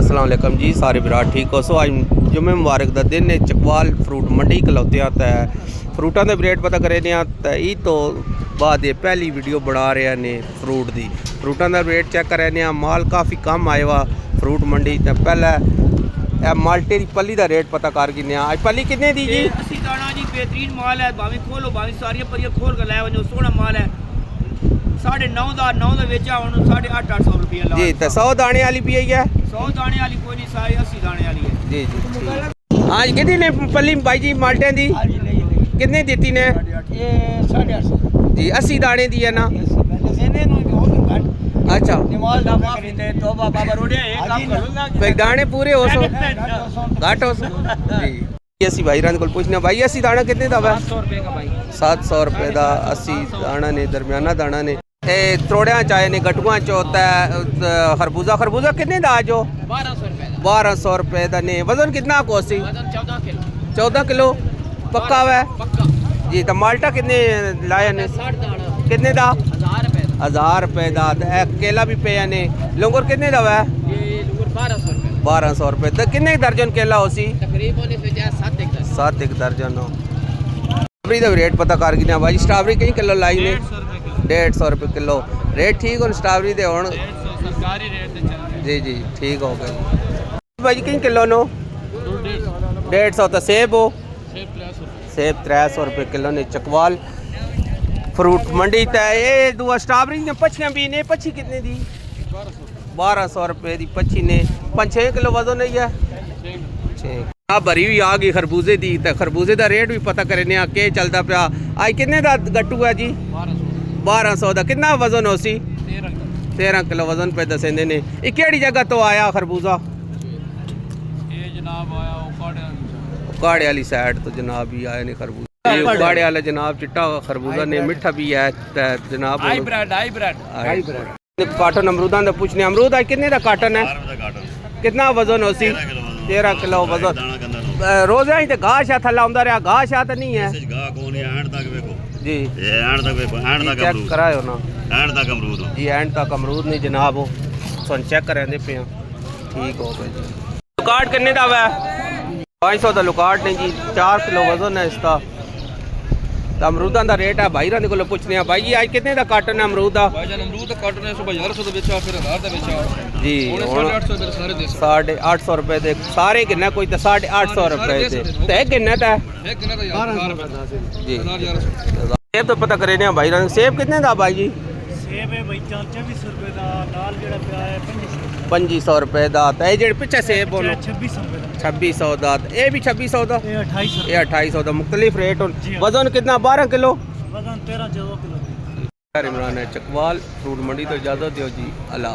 अस्सलाम वालेकुम जी, सारे विराट ठीक हो। सो आज जुम्मे मुबारक का दिन है। चकवाल फ्रूट मंडी खलोते आता है। फ्रूटा के रेट पता करे ई तो बाद ये पहली वीडियो बना रहे ने फ्रूट की। फ्रूटा का रेट चेक करे माल काफ़ी कम आया वा फ्रूट मंडी। तो पहले माल्टे की पली का रेट पता कर गिने। आज पली कितने दी जी? 80 दाना जी, बेहतरीन माल है। भावे खोलो भावे सारिया परियां खोल के लै वजो, सोहना माल है। 9.5 का बेचा हूँ 850 रुपये ला जी। तो 100 दाने वाली भी है? 100 दाने वाली कोई नहीं, सारी 80 दाने वाली है जी जी। हाँ जी, कितनी ने पली भाई जी माल्टे की कितने दी ने? ये 850 जी। 80 दाने दी है ना? अच्छा, दाने पूरे हो सो घट हो सो जी। असी भाई रन को पूछने भाई 80 दाना कितने का है? 700 रुपये का भाई। 700 रुपये का 80 दाना ने, दरमियाना दाना ने। त्रोड़िया चाहे ने, गटुआ चौथा है। खरबूजा खरबूजा कितने का जो? 1200 रुपये। 1200 रुपये का ने। वजन कितना कोसी? 14 किलो। 14 किलो पक्का है जी। तो माल्टा कितने लाया ने? 60 दाना। कितने का? 1000 रुपये। 1000 रुपये का। केला भी पे ने। लोंगर कितने का है? ये लूर 1200 रुपये। 1200 रुपये। तो कितने दर्जन केला हो सी? तकरीबन 7 एक दर्जन हो। स्ट्रॉबेरी का रेट पता कर गिना भाई। स्ट्रॉबेरी कई किलो लाई ने? 150 रुपये किलो। रेट ठीक हो स्ट्रॉबेरी दे हुण? सरकारी रेट चल रहे जी जी, ठीक हो गए भाई। कई किलो नो? 150। तो सेब हो? सेब 300 रुपये किलो ने। चकवाल फ्रूट मंडी। तो ये दुआ स्ट्रॉबेरी ने पछियाँ भी ने। पछी कितने दी? 1200 रुपये की पछी ने। 5-6 किलो वजन नहीं है? 6 भरी हुई आ गई खरबूजे की। तो खरबूजे का रेट भी पता करने के चलता पाया। आज कितने का गट्टू है जी? 1200 का। कितना वजन हो सी? 13 किलो वजन पे दसेंदे ने। ये केड़ी जगह तो आया खरबूजा? ये जनाब आया उकाड़े वाली साइड तो जनाब ही आए ने खरबूजा। उकाड़े वाले जनाब चिट्टा खरबूजा ने, मिठा भी है जनाब। हाइब्रिड। कार्टन अमरूदा का पूछने। अमरूद आज कितने का कार्टन है? कितना वजन हो सी? 13 किलो वजन। रोज ही तो घाह शा थला आंदा रहा। घाह शा तो नहीं है जी? चेक करायो ना जी। एंड तक अमरूद नहीं जनाब। हो सुन चेक करेंदे पे ठीक हो गए जी। लुकाट कितने का है? 500 का लुकाट नहीं जी। 4 किलो वजन है इसका। तो अमरूदा का रेट है भाई रन को पूछने भाई जी आज कितने का कार्टन है अमरूद का? अमरूद का कार्टन है 1100 बेचा, फिर 1000 का बेचा जी। 850 रुपए दे सारे गिना। कोई तो 850 रुपए दे ते गिना था जी। सेब तो पता करे भाई रन। सेब कितने का भाई जी? सेब है भाई 2400 रुपए का। लाल जेड़ा पिया है 2500 रुपए का। तो ये जेड़े पिछे सेब बोलो 2600 रुपए का। 2600 का। ये भी 2600 का। ये 2800। ये 2800 का। मुख्तलिफ रेट हो। वजन कितना? 12 किलो वजन 13-14 किलो। इमरान है चकवाल फ्रूट मंडी। तो इजाज़त दो जी। अल्लाह।